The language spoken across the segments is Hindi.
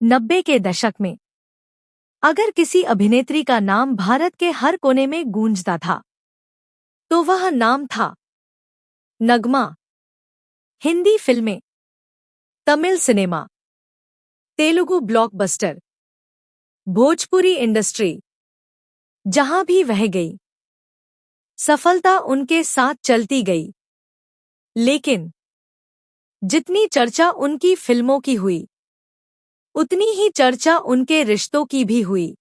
90 के दशक में अगर किसी अभिनेत्री का नाम भारत के हर कोने में गूंजता था तो वह नाम था नगमा। हिंदी फिल्में, Tamil cinema, Telugu blockbuster, Bhojpuri industry, जहां भी वह गई सफलता उनके साथ चलती गई। लेकिन जितनी चर्चा उनकी फिल्मों की हुई उतनी ही चर्चा उनके रिश्तों की भी हुई।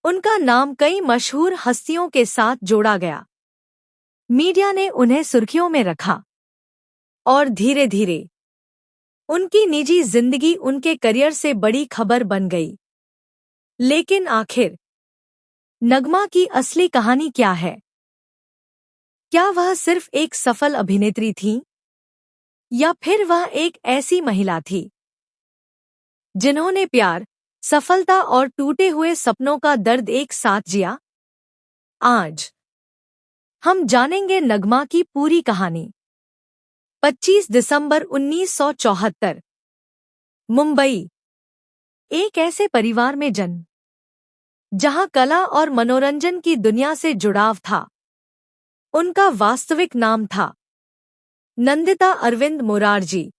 उनका नाम कई मशहूर हस्तियों के साथ जोड़ा गया। मीडिया ने उन्हें सुर्खियों में रखा और धीरे धीरे उनकी निजी जिंदगी उनके करियर से बड़ी खबर बन गई। लेकिन आखिर नगमा की असली कहानी क्या है? क्या वह सिर्फ एक सफल अभिनेत्री थी या फिर वह एक ऐसी महिला थी जिन्होंने प्यार, सफलता और टूटे हुए सपनों का दर्द एक साथ जिया? आज हम जानेंगे नगमा की पूरी कहानी। 25 दिसंबर 1974, मुंबई। एक ऐसे परिवार में जन्म जहां कला और मनोरंजन की दुनिया से जुड़ाव था। उनका वास्तविक नाम था नंदिता अरविंद मोरारजी।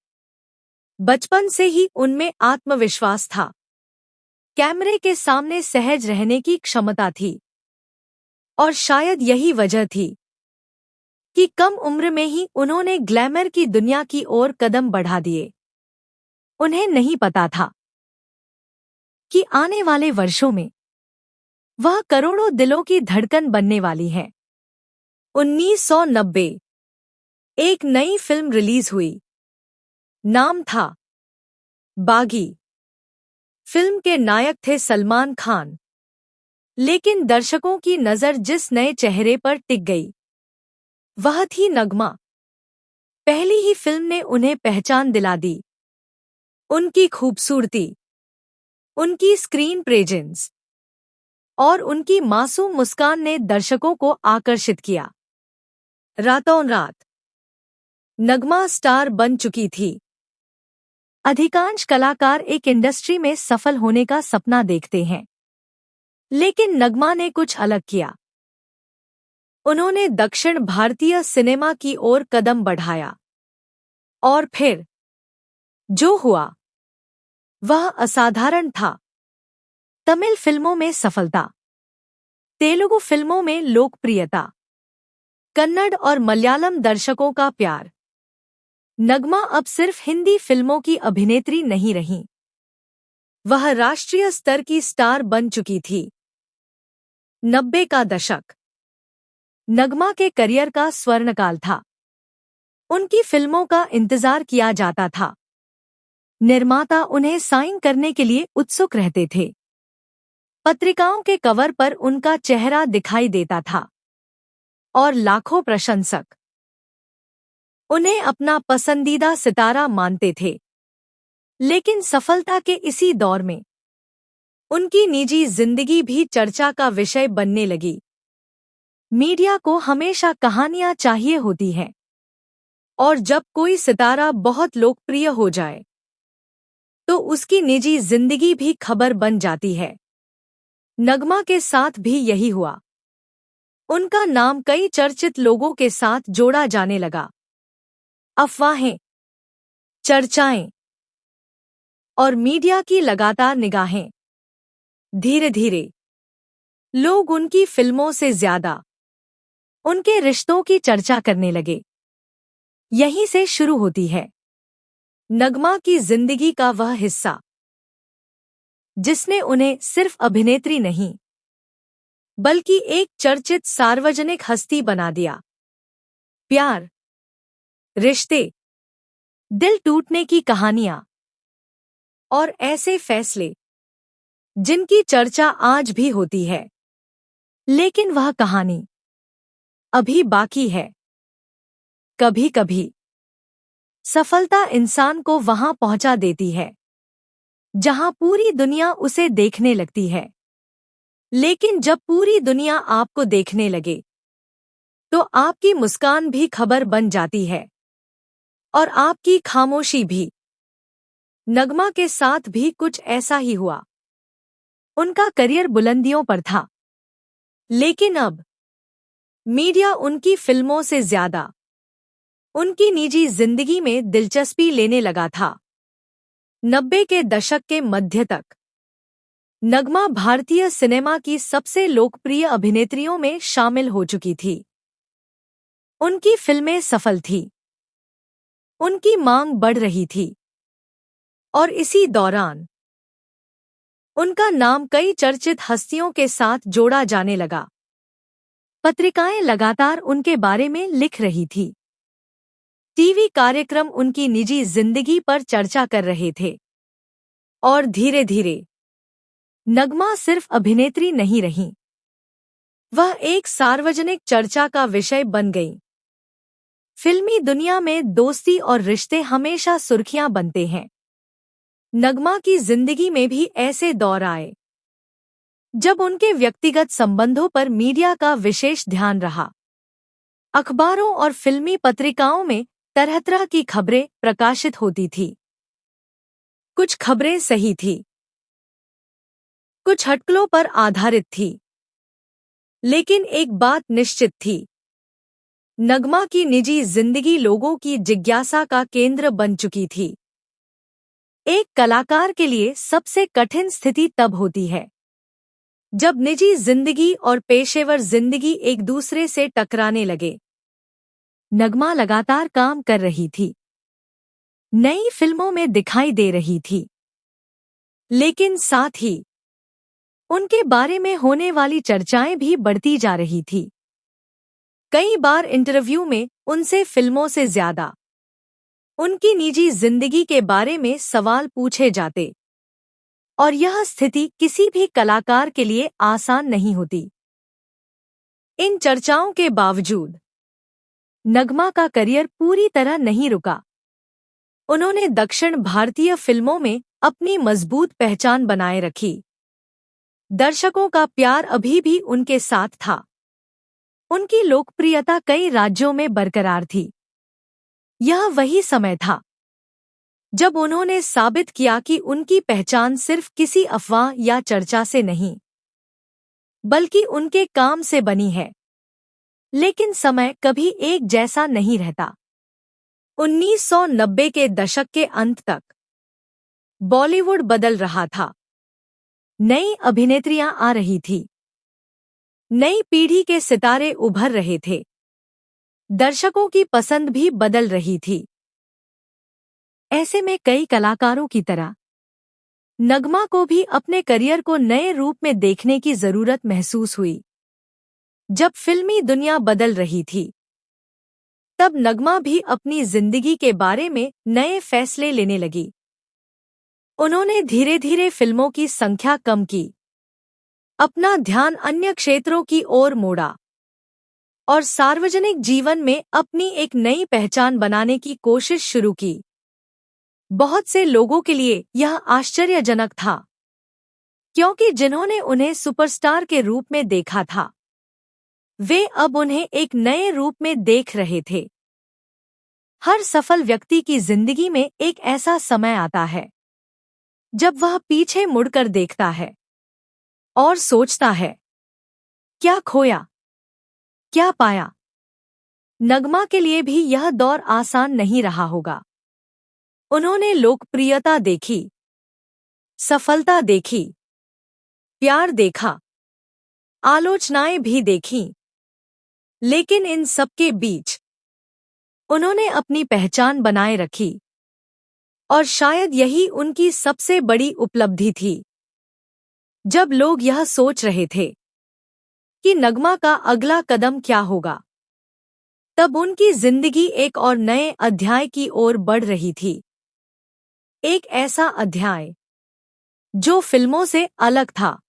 बचपन से ही उनमें आत्मविश्वास था, कैमरे के सामने सहज रहने की क्षमता थी और शायद यही वजह थी कि कम उम्र में ही उन्होंने ग्लैमर की दुनिया की ओर कदम बढ़ा दिए। उन्हें नहीं पता था कि आने वाले वर्षों में वह करोड़ों दिलों की धड़कन बनने वाली है। 1990 एक नई फिल्म रिलीज हुई। नाम था बागी। फिल्म के नायक थे सलमान खान। लेकिन दर्शकों की नजर जिस नए चेहरे पर टिक गई वह थी नगमा। पहली ही फिल्म ने उन्हें पहचान दिला दी। उनकी खूबसूरती, उनकी स्क्रीन प्रेजेंस और उनकी मासूम मुस्कान ने दर्शकों को आकर्षित किया। रातों रात नगमा स्टार बन चुकी थी। अधिकांश कलाकार एक इंडस्ट्री में सफल होने का सपना देखते हैं, लेकिन नगमा ने कुछ अलग किया। उन्होंने दक्षिण भारतीय सिनेमा की ओर कदम बढ़ाया और फिर जो हुआ वह असाधारण था। तमिल फिल्मों में सफलता, तेलुगु फिल्मों में लोकप्रियता, कन्नड़ और मलयालम दर्शकों का प्यार। नगमा अब सिर्फ हिंदी फिल्मों की अभिनेत्री नहीं रही, वह राष्ट्रीय स्तर की स्टार बन चुकी थी। 90 का दशक नगमा के करियर का स्वर्णकाल था। उनकी फिल्मों का इंतजार किया जाता था। निर्माता उन्हें साइन करने के लिए उत्सुक रहते थे। पत्रिकाओं के कवर पर उनका चेहरा दिखाई देता था और लाखों प्रशंसक उन्हें अपना पसंदीदा सितारा मानते थे। लेकिन सफलता के इसी दौर में उनकी निजी जिंदगी भी चर्चा का विषय बनने लगी। मीडिया को हमेशा कहानियां चाहिए होती हैं, और जब कोई सितारा बहुत लोकप्रिय हो जाए तो उसकी निजी जिंदगी भी खबर बन जाती है। नगमा के साथ भी यही हुआ। उनका नाम कई चर्चित लोगों के साथ जोड़ा जाने लगा। अफवाहें, चर्चाएं और मीडिया की लगातार निगाहें। धीरे धीरे लोग उनकी फिल्मों से ज्यादा उनके रिश्तों की चर्चा करने लगे। यहीं से शुरू होती है नगमा की जिंदगी का वह हिस्सा जिसने उन्हें सिर्फ अभिनेत्री नहीं बल्कि एक चर्चित सार्वजनिक हस्ती बना दिया। प्यार, रिश्ते, दिल टूटने की कहानियां और ऐसे फैसले जिनकी चर्चा आज भी होती है। लेकिन वह कहानी अभी बाकी है। कभी कभी सफलता इंसान को वहां पहुंचा देती है जहां पूरी दुनिया उसे देखने लगती है। लेकिन जब पूरी दुनिया आपको देखने लगे तो आपकी मुस्कान भी खबर बन जाती है और आपकी खामोशी भी। नगमा के साथ भी कुछ ऐसा ही हुआ। उनका करियर बुलंदियों पर था, लेकिन अब मीडिया उनकी फिल्मों से ज्यादा उनकी निजी जिंदगी में दिलचस्पी लेने लगा था। 90 के दशक के मध्य तक नगमा भारतीय सिनेमा की सबसे लोकप्रिय अभिनेत्रियों में शामिल हो चुकी थी। उनकी फिल्में सफल थीं, उनकी मांग बढ़ रही थी और इसी दौरान उनका नाम कई चर्चित हस्तियों के साथ जोड़ा जाने लगा। पत्रिकाएं लगातार उनके बारे में लिख रही थी। टीवी कार्यक्रम उनकी निजी जिंदगी पर चर्चा कर रहे थे और धीरे धीरे नगमा सिर्फ अभिनेत्री नहीं रहीं, वह एक सार्वजनिक चर्चा का विषय बन गईं। फिल्मी दुनिया में दोस्ती और रिश्ते हमेशा सुर्खियां बनते हैं। नगमा की जिंदगी में भी ऐसे दौर आए जब उनके व्यक्तिगत संबंधों पर मीडिया का विशेष ध्यान रहा। अखबारों और फिल्मी पत्रिकाओं में तरह तरह की खबरें प्रकाशित होती थीं। कुछ खबरें सही थीं, कुछ हटकलों पर आधारित थी, लेकिन एक बात निश्चित थी, नगमा की निजी जिंदगी लोगों की जिज्ञासा का केंद्र बन चुकी थी। एक कलाकार के लिए सबसे कठिन स्थिति तब होती है जब निजी जिंदगी और पेशेवर जिंदगी एक दूसरे से टकराने लगे। नगमा लगातार काम कर रही थी, नई फिल्मों में दिखाई दे रही थी, लेकिन साथ ही उनके बारे में होने वाली चर्चाएं भी बढ़ती जा रही थी। कई बार इंटरव्यू में उनसे फिल्मों से ज्यादा उनकी निजी जिंदगी के बारे में सवाल पूछे जाते और यह स्थिति किसी भी कलाकार के लिए आसान नहीं होती। इन चर्चाओं के बावजूद नगमा का करियर पूरी तरह नहीं रुका। उन्होंने दक्षिण भारतीय फिल्मों में अपनी मजबूत पहचान बनाए रखी। दर्शकों का प्यार अभी भी उनके साथ था। उनकी लोकप्रियता कई राज्यों में बरकरार थी। यह वही समय था जब उन्होंने साबित किया कि उनकी पहचान सिर्फ किसी अफवाह या चर्चा से नहीं, बल्कि उनके काम से बनी है। लेकिन समय कभी एक जैसा नहीं रहता। 1990 के दशक के अंत तक बॉलीवुड बदल रहा था। नई अभिनेत्रियां आ रही थी, नई पीढ़ी के सितारे उभर रहे थे, दर्शकों की पसंद भी बदल रही थी। ऐसे में कई कलाकारों की तरह नगमा को भी अपने करियर को नए रूप में देखने की जरूरत महसूस हुई। जब फिल्मी दुनिया बदल रही थी, तब नगमा भी अपनी जिंदगी के बारे में नए फैसले लेने लगी। उन्होंने धीरे धीरे फिल्मों की संख्या कम की, अपना ध्यान अन्य क्षेत्रों की ओर मोड़ा और सार्वजनिक जीवन में अपनी एक नई पहचान बनाने की कोशिश शुरू की। बहुत से लोगों के लिए यह आश्चर्यजनक था, क्योंकि जिन्होंने उन्हें सुपरस्टार के रूप में देखा था, वे अब उन्हें एक नए रूप में देख रहे थे। हर सफल व्यक्ति की जिंदगी में एक ऐसा समय आता है जब वह पीछे मुड़कर देखता है और सोचता है, क्या खोया, क्या पाया। नगमा के लिए भी यह दौर आसान नहीं रहा होगा। उन्होंने लोकप्रियता देखी, सफलता देखी, प्यार देखा, आलोचनाएं भी देखीं, लेकिन इन सबके बीच उन्होंने अपनी पहचान बनाए रखी और शायद यही उनकी सबसे बड़ी उपलब्धि थी। जब लोग यह सोच रहे थे कि नगमा का अगला कदम क्या होगा, तब उनकी जिंदगी एक और नए अध्याय की ओर बढ़ रही थी। एक ऐसा अध्याय जो फिल्मों से अलग था,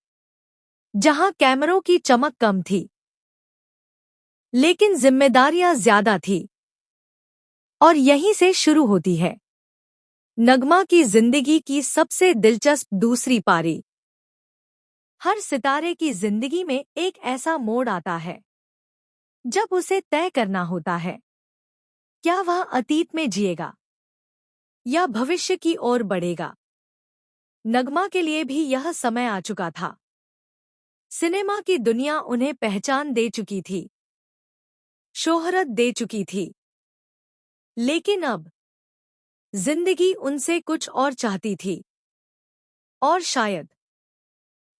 जहां कैमरों की चमक कम थी, लेकिन जिम्मेदारियां ज्यादा थी। और यहीं से शुरू होती है नगमा की जिंदगी की सबसे दिलचस्प दूसरी पारी। हर सितारे की जिंदगी में एक ऐसा मोड़ आता है जब उसे तय करना होता है, क्या वह अतीत में जिएगा या भविष्य की ओर बढ़ेगा। नगमा के लिए भी यह समय आ चुका था। सिनेमा की दुनिया उन्हें पहचान दे चुकी थी, शोहरत दे चुकी थी, लेकिन अब जिंदगी उनसे कुछ और चाहती थी। और शायद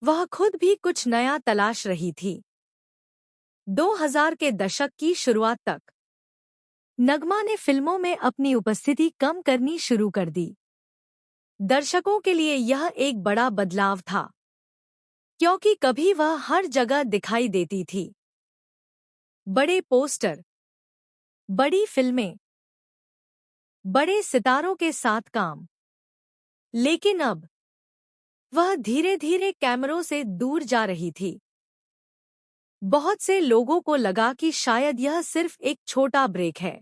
वह खुद भी कुछ नया तलाश रही थी। 2000 के दशक की शुरुआत तक नगमा ने फिल्मों में अपनी उपस्थिति कम करनी शुरू कर दी। दर्शकों के लिए यह एक बड़ा बदलाव था, क्योंकि कभी वह हर जगह दिखाई देती थी। बड़े पोस्टर, बड़ी फिल्में, बड़े सितारों के साथ काम। लेकिन अब वह धीरे धीरे कैमरों से दूर जा रही थी। बहुत से लोगों को लगा कि शायद यह सिर्फ एक छोटा ब्रेक है,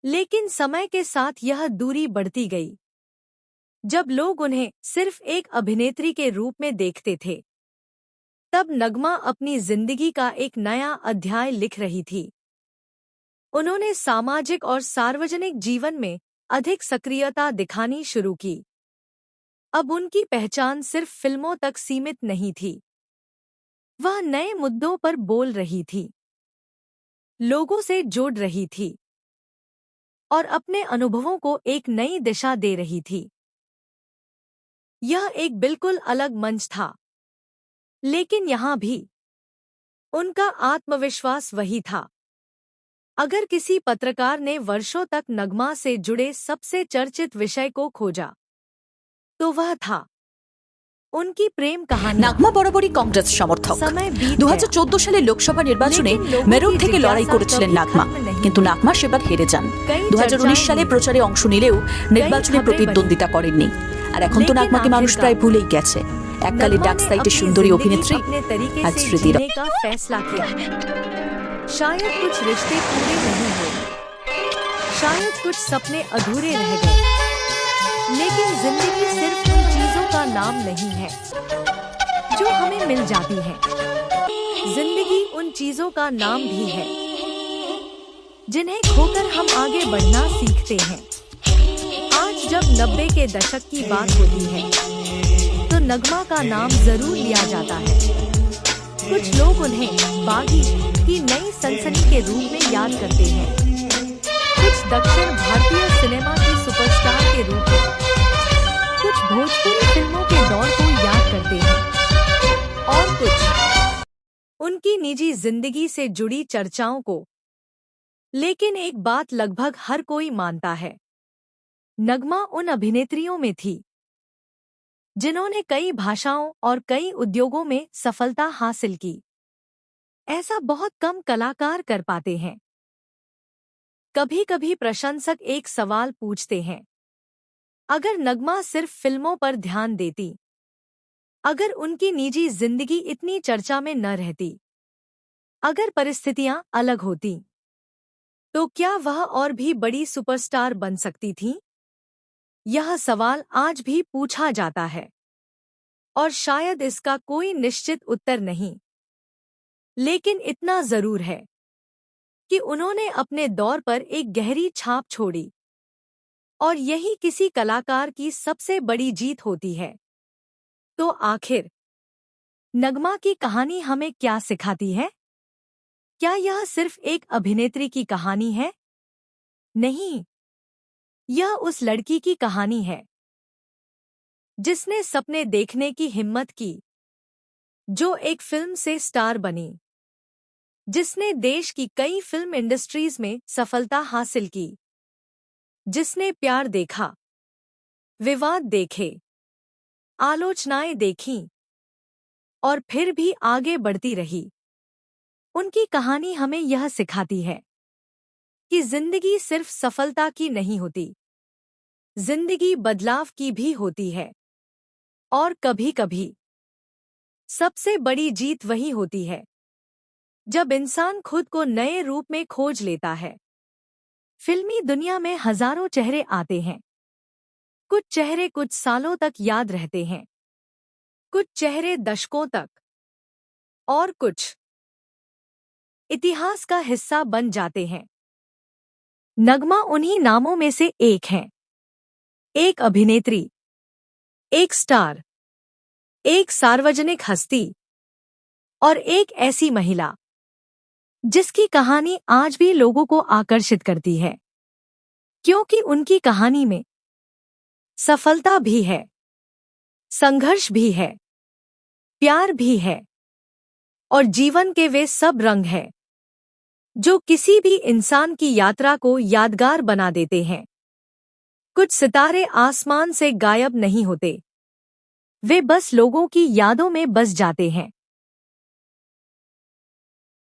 लेकिन समय के साथ यह दूरी बढ़ती गई। जब लोग उन्हें सिर्फ एक अभिनेत्री के रूप में देखते थे, तब नगमा अपनी जिंदगी का एक नया अध्याय लिख रही थी। उन्होंने सामाजिक और सार्वजनिक जीवन में अधिक सक्रियता दिखानी शुरू की। अब उनकी पहचान सिर्फ फिल्मों तक सीमित नहीं थी। वह नए मुद्दों पर बोल रही थी, लोगों से जुड़ रही थी और अपने अनुभवों को एक नई दिशा दे रही थी। यह एक बिल्कुल अलग मंच था, लेकिन यहाँ भी उनका आत्मविश्वास वही था। अगर किसी पत्रकार ने वर्षों तक नगमा से जुड़े सबसे चर्चित विषय को खोजा, तो वह था उनकी प्रेम कहानी। নাগমা বরাবরই কংগ্রেস সমর্থক। 2014 সালে লোকসভা নির্বাচনে মেরঠ থেকে লড়াই করেছিলেন নাগমা, কিন্তু নাগমা সেবার হেরে যান। 2019 সালে প্রচারে অংশ নিলেও নির্বাচনে প্রতিদ্বন্দ্বিতা করেননি। আর এখন তো নাগমাকে মানুষ প্রায় ভুলেই গেছে। এককালে ডাক সাইটের সুন্দরী অভিনেত্রী আজ স্মৃতির फैसला किया। शायद कुछ रिश्ते पूरे नहीं हुए, शायद कुछ सपने अधूरे रह गए, लेकिन जिंदगी सिर्फ उन चीजों का नाम नहीं है जो हमें मिल जाती है। जिंदगी उन चीजों का नाम भी है जिन्हें खोकर हम आगे बढ़ना सीखते हैं। आज जब 90 के दशक की बात होती है, तो नगमा का नाम जरूर लिया जाता है। कुछ लोग उन्हें बागी की नई सनसनी के रूप में याद करते हैं, कुछ दक्षिण भारतीय सिनेमा की सुपरस्टार के रूप में, कुछ भोजपुरी फिल्मों के दौर को याद करते हैं, और कुछ उनकी निजी जिंदगी से जुड़ी चर्चाओं को। लेकिन एक बात लगभग हर कोई मानता है, नगमा उन अभिनेत्रियों में थी जिन्होंने कई भाषाओं और कई उद्योगों में सफलता हासिल की। ऐसा बहुत कम कलाकार कर पाते हैं। कभी कभी प्रशंसक एक सवाल पूछते हैं, अगर नगमा सिर्फ फिल्मों पर ध्यान देती, अगर उनकी निजी जिंदगी इतनी चर्चा में न रहती, अगर परिस्थितियां अलग होती, तो क्या वह और भी बड़ी सुपरस्टार बन सकती थीं? यह सवाल आज भी पूछा जाता है, और शायद इसका कोई निश्चित उत्तर नहीं। लेकिन इतना जरूर है कि उन्होंने अपने दौर पर एक गहरी छाप छोड़ी, और यही किसी कलाकार की सबसे बड़ी जीत होती है। तो आखिर नगमा की कहानी हमें क्या सिखाती है? क्या यह सिर्फ एक अभिनेत्री की कहानी है? नहीं, यह उस लड़की की कहानी है जिसने सपने देखने की हिम्मत की, जो एक फिल्म से स्टार बनी, जिसने देश की कई फिल्म इंडस्ट्रीज में सफलता हासिल की, जिसने प्यार देखा, विवाद देखे, आलोचनाएं देखीं, और फिर भी आगे बढ़ती रही। उनकी कहानी हमें यह सिखाती है कि जिंदगी सिर्फ सफलता की नहीं होती, जिंदगी बदलाव की भी होती है। और कभी-कभी सबसे बड़ी जीत वही होती है जब इंसान खुद को नए रूप में खोज लेता है। फिल्मी दुनिया में हजारों चेहरे आते हैं। कुछ चेहरे कुछ सालों तक याद रहते हैं, कुछ चेहरे दशकों तक, और कुछ इतिहास का हिस्सा बन जाते हैं। नगमा उन्हीं नामों में से एक है। एक अभिनेत्री, एक स्टार, एक सार्वजनिक हस्ती और एक ऐसी महिला जिसकी कहानी आज भी लोगों को आकर्षित करती है, क्योंकि उनकी कहानी में सफलता भी है, संघर्ष भी है, प्यार भी है और जीवन के वे सब रंग हैं जो किसी भी इंसान की यात्रा को यादगार बना देते हैं। कुछ सितारे आसमान से गायब नहीं होते, वे बस लोगों की यादों में बस जाते हैं।